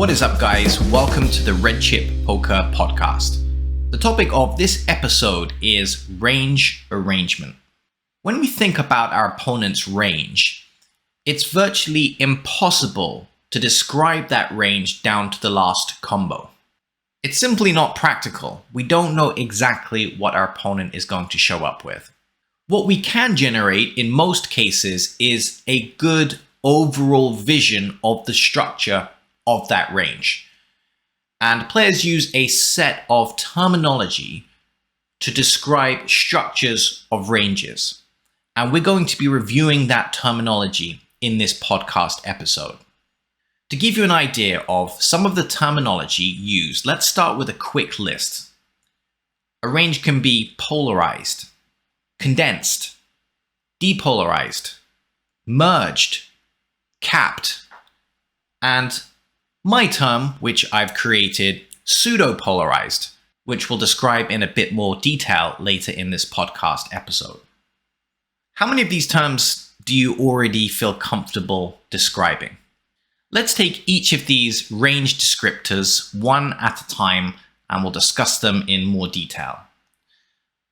What is up, guys? Welcome to the Red Chip Poker Podcast. The topic of this episode is range arrangement. When we think about our opponent's range, it's virtually impossible to describe that range down to the last combo. It's simply not practical. We don't know exactly what our opponent is going to show up with. What we can generate in most cases is a good overall vision of the structure of that range. And players use a set of terminology to describe structures of ranges. And we're going to be reviewing that terminology in this podcast episode. To give you an idea of some of the terminology used, let's start with a quick list. A range can be polarized, condensed, depolarized, merged, capped, and my term, which I've created, PseudoPolarized, which we'll describe in a bit more detail later in this podcast episode. How many of these terms do you already feel comfortable describing? Let's take each of these range descriptors one at a time and we'll discuss them in more detail.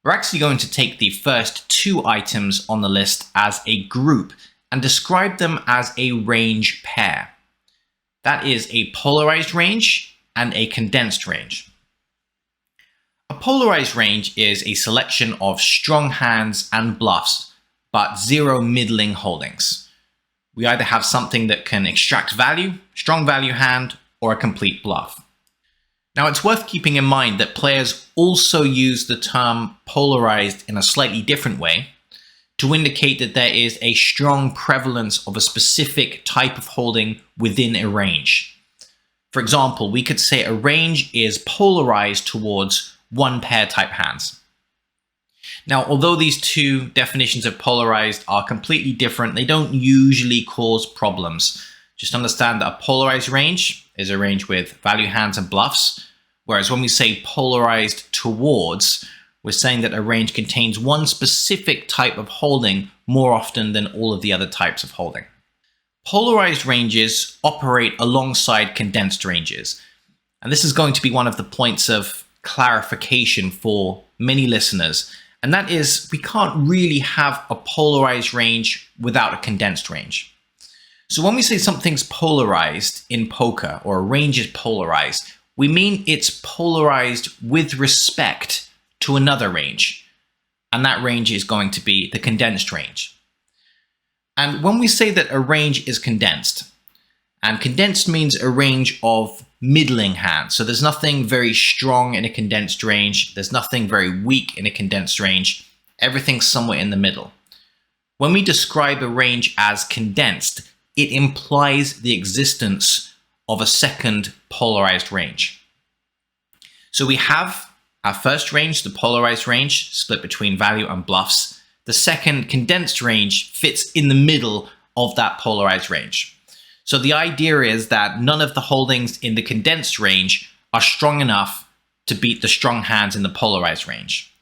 We're actually going to take the first two items on the list as a group and describe them as a range pair. That is a polarized range and a condensed range. A polarized range is a selection of strong hands and bluffs, but zero middling holdings. We either have something that can extract value, strong value hand, or a complete bluff. Now, it's worth keeping in mind that players also use the term polarized in a slightly different way to indicate that there is a strong prevalence of a specific type of holding within a range. For example, we could say a range is polarized towards one pair type hands. Now, although these two definitions of polarized are completely different, they don't usually cause problems. Just understand that a polarized range is a range with value hands and bluffs, whereas when we say polarized towards, we're saying that a range contains one specific type of holding more often than all of the other types of holding. Polarized ranges operate alongside condensed ranges. And this is going to be one of the points of clarification for many listeners. And that is, we can't really have a polarized range without a condensed range. So when we say something's polarized in poker, or a range is polarized, we mean it's polarized with respect to another range, and that range is going to be the condensed range. And when we say that a range is condensed, and condensed means a range of middling hands, so there's nothing very strong in a condensed range, there's nothing very weak in a condensed range, everything's somewhere in the middle. When we describe a range as condensed, it implies the existence of a second polarized range. So we have our first range, the polarized range, split between value and bluffs. The second condensed range fits in the middle of that polarized range. So the idea is that none of the holdings in the condensed range are strong enough to beat the strong hands in the polarized range.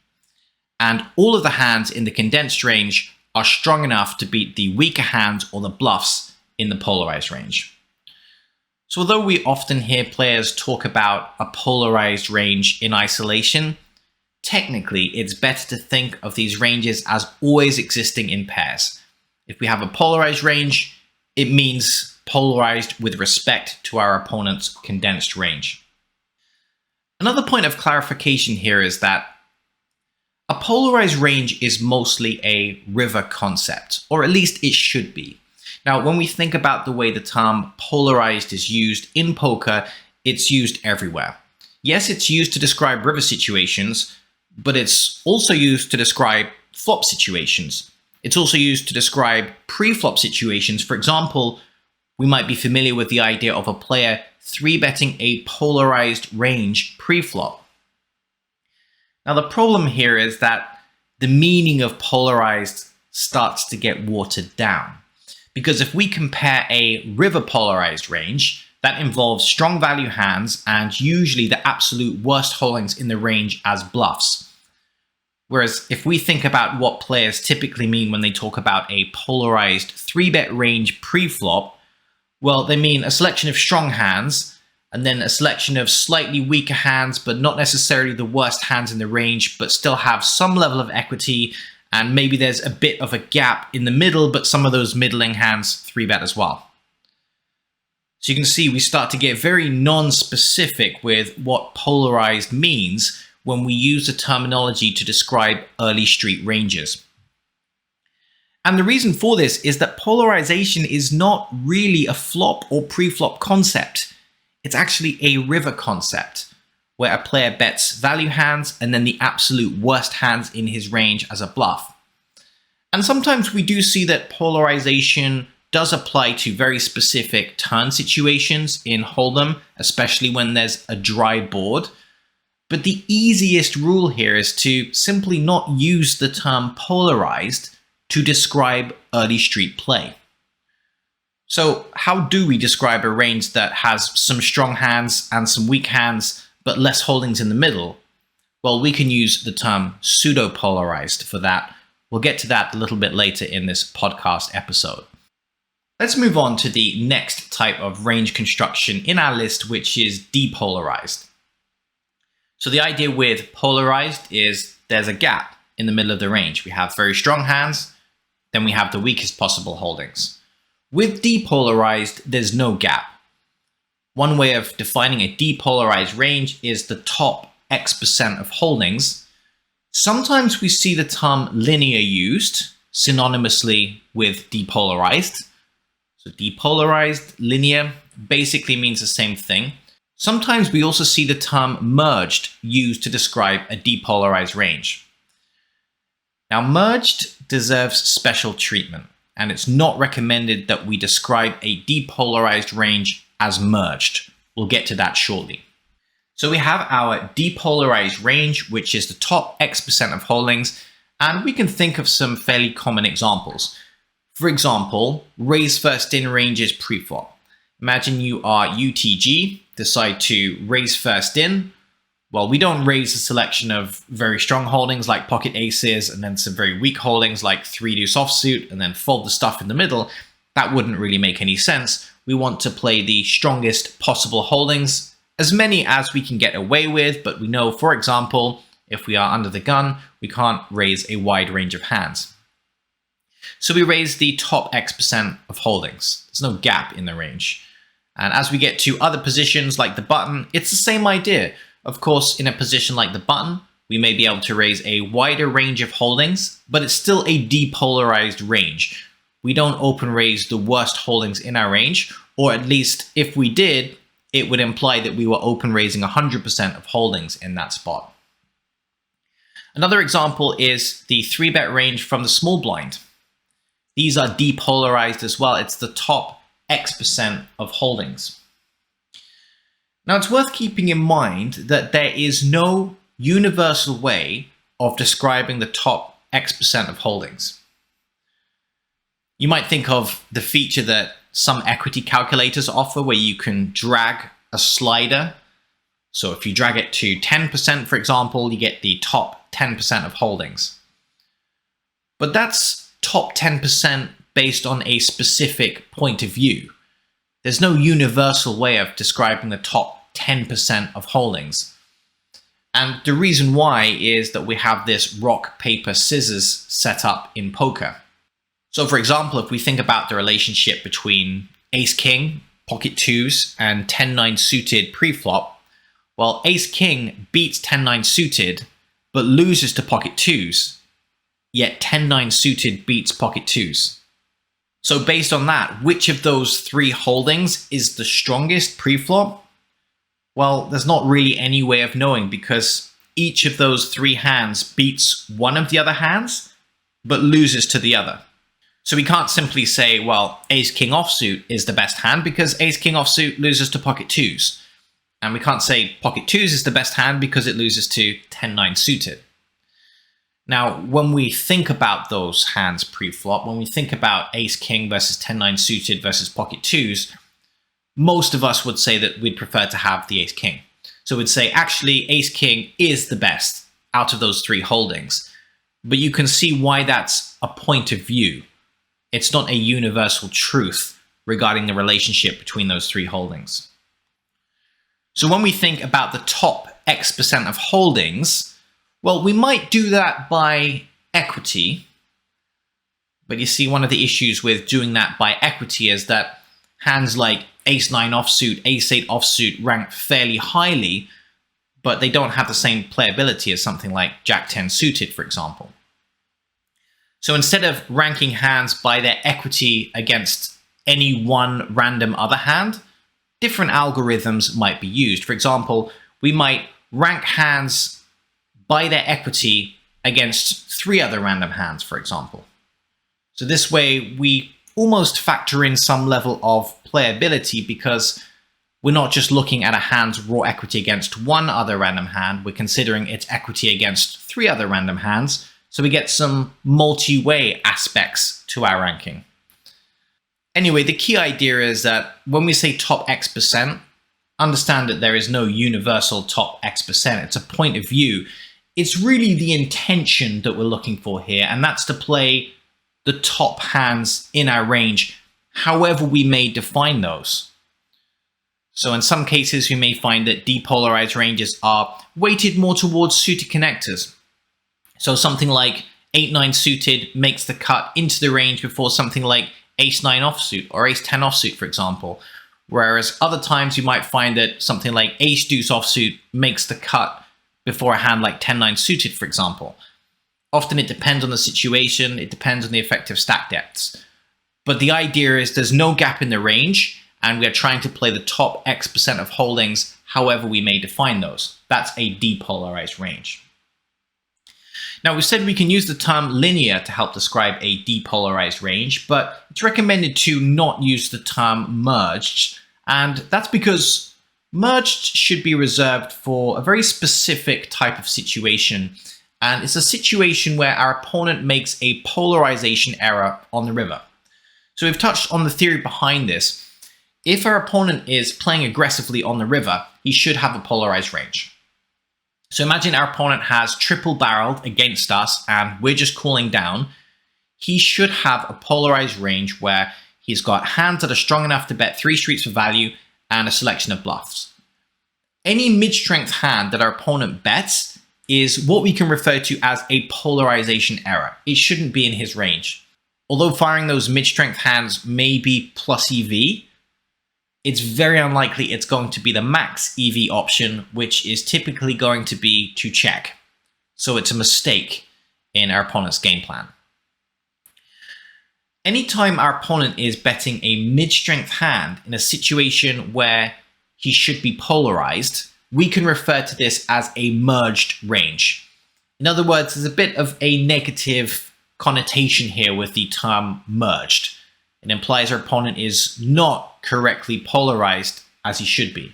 And all of the hands in the condensed range are strong enough to beat the weaker hands or the bluffs in the polarized range. So although we often hear players talk about a polarized range in isolation, technically it's better to think of these ranges as always existing in pairs. If we have a polarized range, it means polarized with respect to our opponent's condensed range. Another point of clarification here is that a polarized range is mostly a river concept, or at least it should be. Now, when we think about the way the term polarized is used in poker, it's used everywhere. Yes, it's used to describe river situations, but it's also used to describe flop situations. It's also used to describe pre-flop situations. For example, we might be familiar with the idea of a player 3-betting a polarized range pre-flop. Now, the problem here is that the meaning of polarized starts to get watered down. Because if we compare a river polarized range, that involves strong value hands and usually the absolute worst holdings in the range as bluffs. Whereas if we think about what players typically mean when they talk about a polarized 3-bet range pre-flop, well, they mean a selection of strong hands and then a selection of slightly weaker hands, but not necessarily the worst hands in the range, but still have some level of equity, and maybe there's a bit of a gap in the middle, but some of those middling hands 3-bet as well. So you can see we start to get very non-specific with what polarized means when we use the terminology to describe early street ranges. And the reason for this is that polarization is not really a flop or pre-flop concept. It's actually a river concept, where a player bets value hands and then the absolute worst hands in his range as a bluff. And sometimes we do see that polarization does apply to very specific turn situations in Hold'em, especially when there's a dry board. But the easiest rule here is to simply not use the term polarized to describe early street play. So how do we describe a range that has some strong hands and some weak hands, but less holdings in the middle? Well, we can use the term pseudo-polarized for that. We'll get to that a little bit later in this podcast episode. Let's move on to the next type of range construction in our list, which is depolarized. So the idea with polarized is there's a gap in the middle of the range. We have very strong hands, then we have the weakest possible holdings. With depolarized, there's no gap. One way of defining a depolarized range is the top X% of holdings. Sometimes we see the term linear used synonymously with depolarized. So depolarized, linear basically means the same thing. Sometimes we also see the term merged used to describe a depolarized range. Now, merged deserves special treatment, and it's not recommended that we describe a depolarized range as merged. We'll get to that shortly. So we have our depolarized range, which is the top X% of holdings, and we can think of some fairly common examples. For example, raise first in ranges pre-flop. Imagine you are UTG, decide to raise first in. Well, we don't raise a selection of very strong holdings like pocket aces and then some very weak holdings like 3-deuce offsuit and then fold the stuff in the middle. That wouldn't really make any sense. We want to play the strongest possible holdings, as many as we can get away with, but we know, for example, if we are under the gun, we can't raise a wide range of hands. So we raise the top X% of holdings. There's no gap in the range. And as we get to other positions like the button, it's the same idea. Of course, in a position like the button, we may be able to raise a wider range of holdings, but it's still a depolarized range. We don't open raise the worst holdings in our range, or at least if we did, it would imply that we were open raising 100% of holdings in that spot. Another example is the 3-bet range from the small blind. These are depolarized as well. It's the top X% of holdings. Now, it's worth keeping in mind that there is no universal way of describing the top X% of holdings. You might think of the feature that some equity calculators offer where you can drag a slider. So if you drag it to 10%, for example, you get the top 10% of holdings. But that's top 10% based on a specific point of view. There's no universal way of describing the top 10% of holdings. And the reason why is that we have this rock, paper, scissors set up in poker. So for example, if we think about the relationship between ace-king, pocket twos, and 10-9 suited pre-flop, well, ace-king beats 10-9 suited, but loses to pocket twos, yet 10-9 suited beats pocket twos. So based on that, which of those three holdings is the strongest pre-flop? Well, there's not really any way of knowing because each of those three hands beats one of the other hands, but loses to the other. So we can't simply say, well, ace-king offsuit is the best hand because ace-king offsuit loses to pocket twos. And we can't say pocket twos is the best hand because it loses to 10-9 suited. Now, when we think about those hands pre-flop, when we think about ace-king versus 10-9 suited versus pocket twos, most of us would say that we'd prefer to have the ace-king. So we'd say, actually, ace-king is the best out of those three holdings. But you can see why that's a point of view. It's not a universal truth regarding the relationship between those three holdings. So when we think about the top X% of holdings, well, we might do that by equity. But you see, one of the issues with doing that by equity is that hands like ace-9 offsuit, ace-8 offsuit rank fairly highly, but they don't have the same playability as something like jack-10 suited, for example. So instead of ranking hands by their equity against any one random other hand, different algorithms might be used. For example, we might rank hands by their equity against 3 other random hands, for example. So this way, we almost factor in some level of playability because we're not just looking at a hand's raw equity against one other random hand, we're considering its equity against 3 other random hands, so we get some multi-way aspects to our ranking. Anyway, the key idea is that when we say top X%, understand that there is no universal top X%, it's a point of view. It's really the intention that we're looking for here, and that's to play the top hands in our range, however we may define those. So in some cases, we may find that depolarized ranges are weighted more towards suited connectors. So something like 8-9 suited makes the cut into the range before something like ace-9 offsuit or ace-10 offsuit, for example. Whereas other times you might find that something like ace-deuce offsuit makes the cut before a hand like 10-9 suited, for example. Often it depends on the situation, it depends on the effective stack depths. But the idea is there's no gap in the range, and we are trying to play the top X% of holdings however we may define those. That's a depolarized range. Now, we said we can use the term linear to help describe a depolarized range, but it's recommended to not use the term merged, and that's because merged should be reserved for a very specific type of situation, and it's a situation where our opponent makes a polarization error on the river. So we've touched on the theory behind this. If our opponent is playing aggressively on the river, he should have a polarized range. So imagine our opponent has triple barreled against us and we're just cooling down. He should have a polarized range where he's got hands that are strong enough to bet 3 streets for value and a selection of bluffs. Any mid-strength hand that our opponent bets is what we can refer to as a polarization error. It shouldn't be in his range. Although firing those mid-strength hands may be plus EV, it's very unlikely it's going to be the max EV option, which is typically going to be to check. So it's a mistake in our opponent's game plan. Anytime our opponent is betting a mid-strength hand in a situation where he should be polarized, we can refer to this as a merged range. In other words, there's a bit of a negative connotation here with the term merged. It implies our opponent is not correctly polarized as he should be.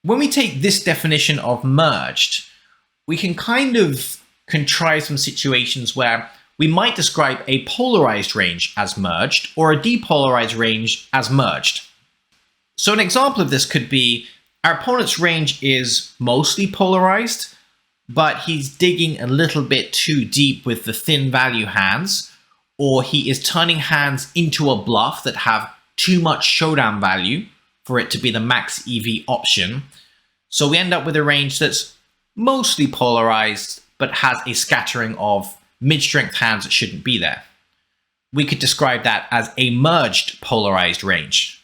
When we take this definition of merged, we can kind of contrive some situations where we might describe a polarized range as merged or a depolarized range as merged. So an example of this could be our opponent's range is mostly polarized, but he's digging a little bit too deep with the thin value hands, or he is turning hands into a bluff that have too much showdown value for it to be the max EV option. So we end up with a range that's mostly polarized, but has a scattering of mid-strength hands that shouldn't be there. We could describe that as a merged polarized range,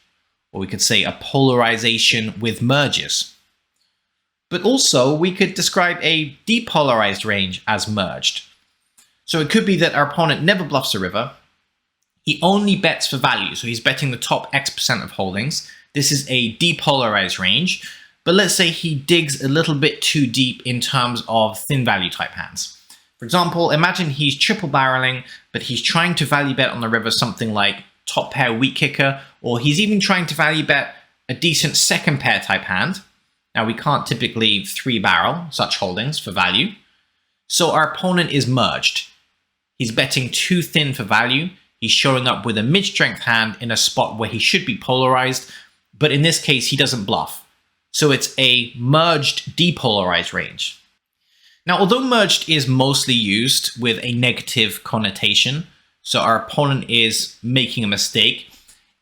or we could say a polarization with merges. But also we could describe a depolarized range as merged. So it could be that our opponent never bluffs a river. He only bets for value, so he's betting the top X% of holdings. This is a depolarized range, but let's say he digs a little bit too deep in terms of thin value type hands. For example, imagine he's triple barreling, but he's trying to value bet on the river something like top pair weak kicker, or he's even trying to value bet a decent second pair type hand. Now we can't typically 3-barrel such holdings for value. So our opponent is merged. He's betting too thin for value. He's showing up with a mid-strength hand in a spot where he should be polarized, but in this case, he doesn't bluff. So it's a merged depolarized range. Now, although merged is mostly used with a negative connotation, so our opponent is making a mistake,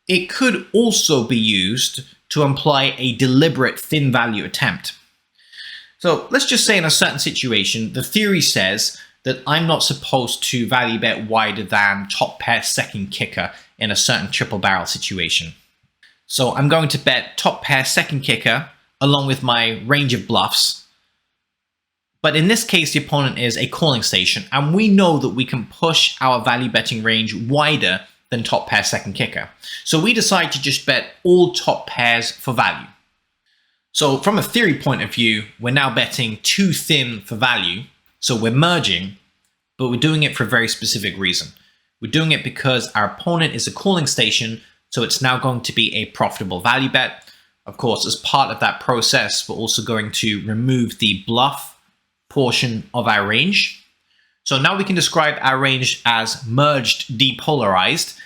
It could also be used to imply a deliberate thin value attempt. So let's just say in a certain situation, the theory says that I'm not supposed to value bet wider than top pair second kicker in a certain triple barrel situation. So I'm going to bet top pair second kicker along with my range of bluffs. But in this case, the opponent is a calling station, and we know that we can push our value betting range wider than top pair second kicker. So we decide to just bet all top pairs for value. So from a theory point of view, we're now betting too thin for value. So we're merging, but we're doing it for a very specific reason. We're doing it because our opponent is a calling station, so it's now going to be a profitable value bet. Of course, as part of that process, we're also going to remove the bluff portion of our range. So now we can describe our range as merged depolarized,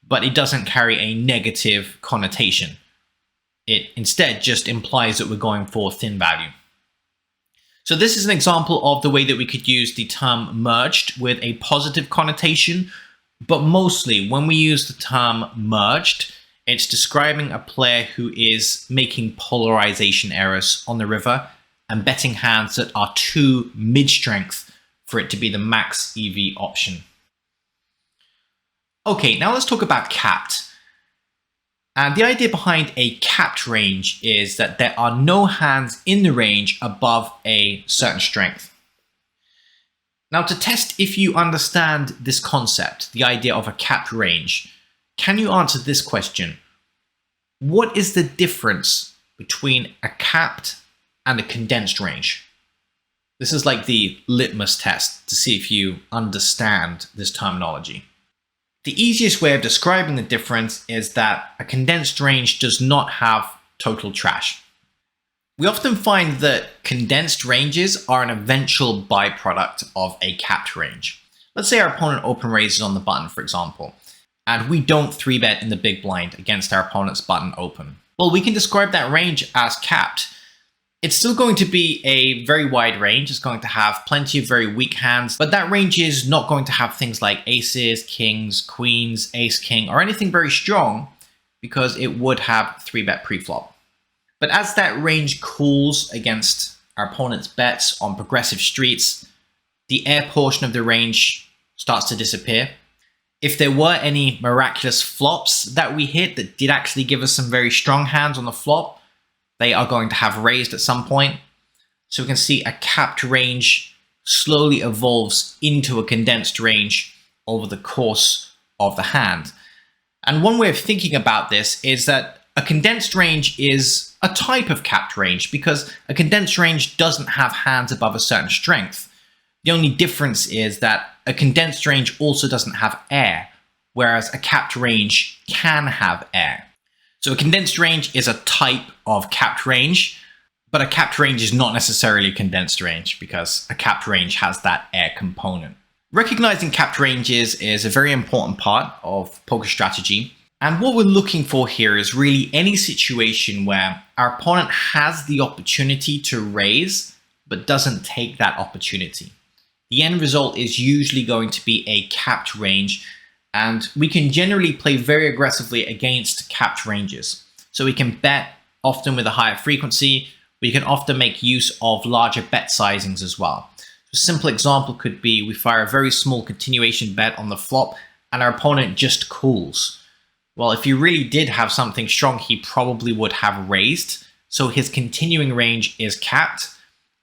but it doesn't carry a negative connotation. It instead just implies that we're going for thin value. So this is an example of the way that we could use the term merged with a positive connotation, but mostly when we use the term merged, it's describing a player who is making polarization errors on the river and betting hands that are too mid-strength for it to be the max EV option. Okay, now let's talk about capped. And the idea behind a capped range is that there are no hands in the range above a certain strength. Now, to test if you understand this concept, the idea of a capped range, can you answer this question? What is the difference between a capped and a condensed range? This is like the litmus test to see if you understand this terminology. The easiest way of describing the difference is that a condensed range does not have total trash. We often find that condensed ranges are an eventual byproduct of a capped range. Let's say our opponent open raises on the button, for example, and we don't 3-bet in the big blind against our opponent's button open. Well, we can describe that range as capped. It's still going to be a very wide range. It's going to have plenty of very weak hands, but that range is not going to have things like aces, kings, queens, ace, king, or anything very strong because it would have 3-bet preflop. But as that range cools against our opponent's bets on progressive streets, the air portion of the range starts to disappear. If there were any miraculous flops that we hit that did actually give us some very strong hands on the flop, they are going to have raised at some point. So we can see a capped range slowly evolves into a condensed range over the course of the hand. And one way of thinking about this is that a condensed range is a type of capped range because a condensed range doesn't have hands above a certain strength. The only difference is that a condensed range also doesn't have air, whereas a capped range can have air. So a condensed range is a type of capped range, but a capped range is not necessarily a condensed range because a capped range has that air component. Recognizing capped ranges is a very important part of poker strategy. And what we're looking for here is really any situation where our opponent has the opportunity to raise, but doesn't take that opportunity. The end result is usually going to be a capped range, and we can generally play very aggressively against capped ranges. So we can bet often with a higher frequency. We can often make use of larger bet sizings as well. A simple example could be we fire a very small continuation bet on the flop and our opponent just calls. Well, if he really did have something strong, he probably would have raised. So his continuing range is capped,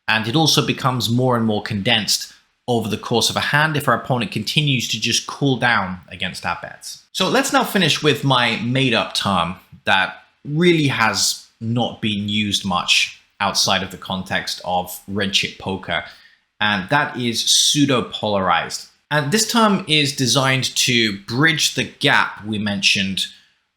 and it also becomes more and more condensed over the course of a hand if our opponent continues to just cool down against our bets. So let's now finish with my made-up term that really has not been used much outside of the context of red chip poker, and that is pseudo-polarized. And this term is designed to bridge the gap we mentioned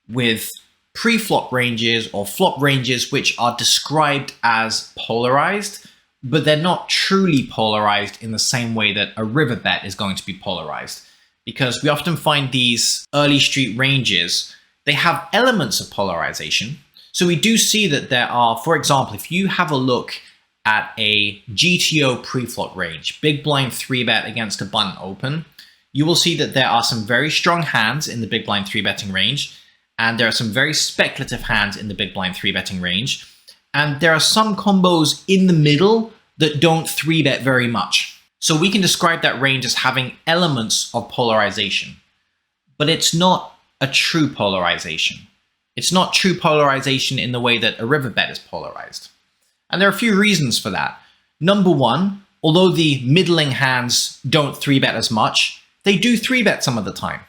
with pre-flop ranges or flop ranges which are described as polarized, but they're not truly polarized in the same way that a river bet is going to be polarized. Because we often find these early street ranges, they have elements of polarization. So we do see that there are, for example, if you have a look at a GTO pre-flop range, big blind 3-bet against a button open, you will see that there are some very strong hands in the big blind 3-betting range, and there are some very speculative hands in the big blind 3-betting range, and there are some combos in the middle that don't 3-bet very much. So we can describe that range as having elements of polarization, but it's not a true polarization. It's not true polarization in the way that a river bet is polarized. And there are a few reasons for that. Number one, although the middling hands don't 3-bet as much, they do 3-bet some of the time.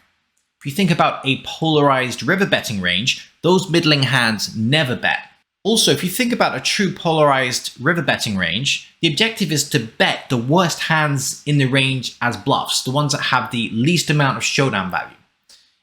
If you think about a polarized river betting range, those middling hands never bet. Also, if you think about a true polarized river betting range, the objective is to bet the worst hands in the range as bluffs, the ones that have the least amount of showdown value.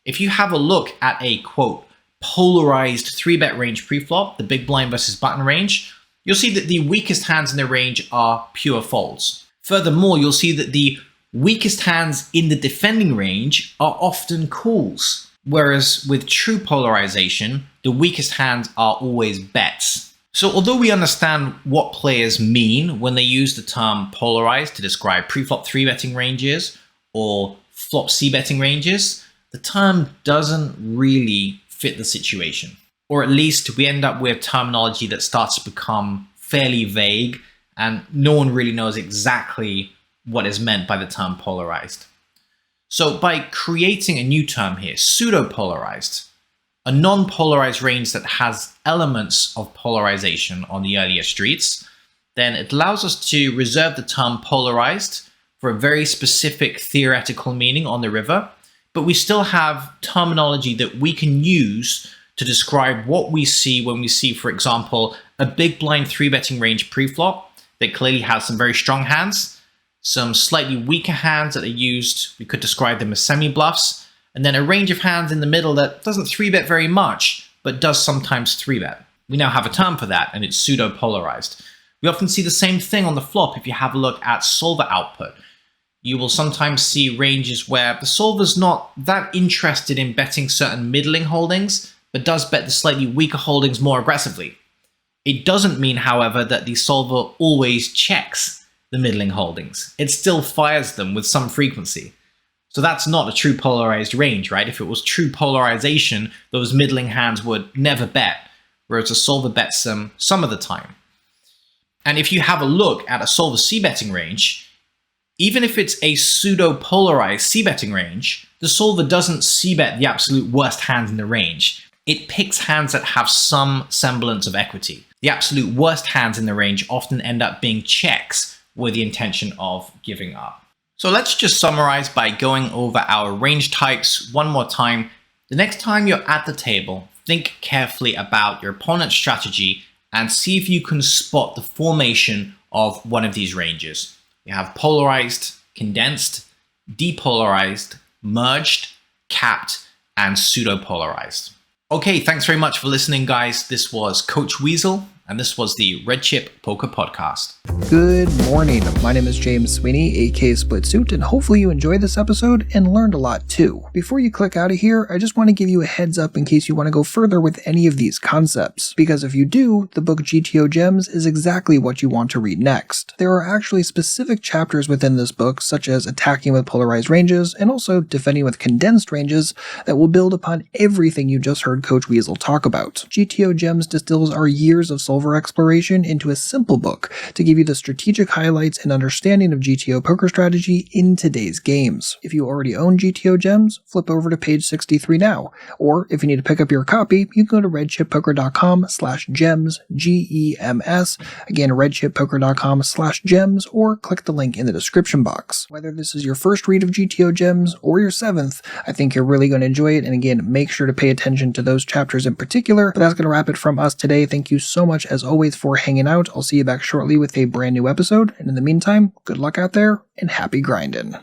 If you have a look at a, quote, polarized 3-bet range preflop, the big blind versus button range, you'll see that the weakest hands in the range are pure folds. Furthermore, you'll see that the weakest hands in the defending range are often calls, whereas with true polarization, the weakest hands are always bets. So although we understand what players mean when they use the term polarized to describe preflop 3-betting ranges or flop c-betting ranges, the term doesn't really fit the situation. Or at least we end up with terminology that starts to become fairly vague and no one really knows exactly what is meant by the term polarized. So by creating a new term here, pseudopolarized, a non-polarized range that has elements of polarization on the earlier streets, then it allows us to reserve the term polarized for a very specific theoretical meaning on the river, but we still have terminology that we can use to describe what we see when we see, for example, a big blind 3-betting range preflop that clearly has some very strong hands, some slightly weaker hands that are used, we could describe them as semi-bluffs, and then a range of hands in the middle that doesn't 3-bet very much, but does sometimes 3-bet. We now have a term for that, and it's pseudo-polarized. We often see the same thing on the flop if you have a look at solver output. You will sometimes see ranges where the solver's not that interested in betting certain middling holdings, but does bet the slightly weaker holdings more aggressively. It doesn't mean, however, that the solver always checks the middling holdings. It still fires them with some frequency. So that's not a true polarized range, right? If it was true polarization, those middling hands would never bet, whereas a solver bets them some of the time. And if you have a look at a solver c-betting range, even if it's a pseudo-polarized c-betting range, the solver doesn't c-bet the absolute worst hands in the range. It picks hands that have some semblance of equity. The absolute worst hands in the range often end up being checks with the intention of giving up. So let's just summarize by going over our range types one more time. The next time you're at the table, think carefully about your opponent's strategy and see if you can spot the formation of one of these ranges. We have polarized, condensed, depolarized, merged, capped, and pseudo-polarized. Okay, thanks very much for listening, guys. This was Coach Weasel, and this was the Red Chip Poker Podcast. Good morning. My name is James Sweeney, aka Split Suit, and hopefully you enjoyed this episode and learned a lot too. Before you click out of here, I just want to give you a heads up in case you want to go further with any of these concepts, because if you do, the book GTO Gems is exactly what you want to read next. There are actually specific chapters within this book, such as attacking with polarized ranges and also defending with condensed ranges, that will build upon everything you just heard Coach Weasel talk about. GTO Gems distills our years of solver exploration into a simple book to give you the strategic highlights and understanding of GTO poker strategy in today's games. If you already own GTO Gems, flip over to page 63 now, or if you need to pick up your copy, you can go to redchippoker.com/gems, GEMS, again redchippoker.com/gems, or click the link in the description box. Whether this is your first read of GTO Gems or your 7th, I think you're really going to enjoy it, and again, make sure to pay attention to those chapters in particular. But that's going to wrap it from us today. Thank you so much as always for hanging out. I'll see you back shortly with a brand new episode, and in the meantime, good luck out there and happy grinding.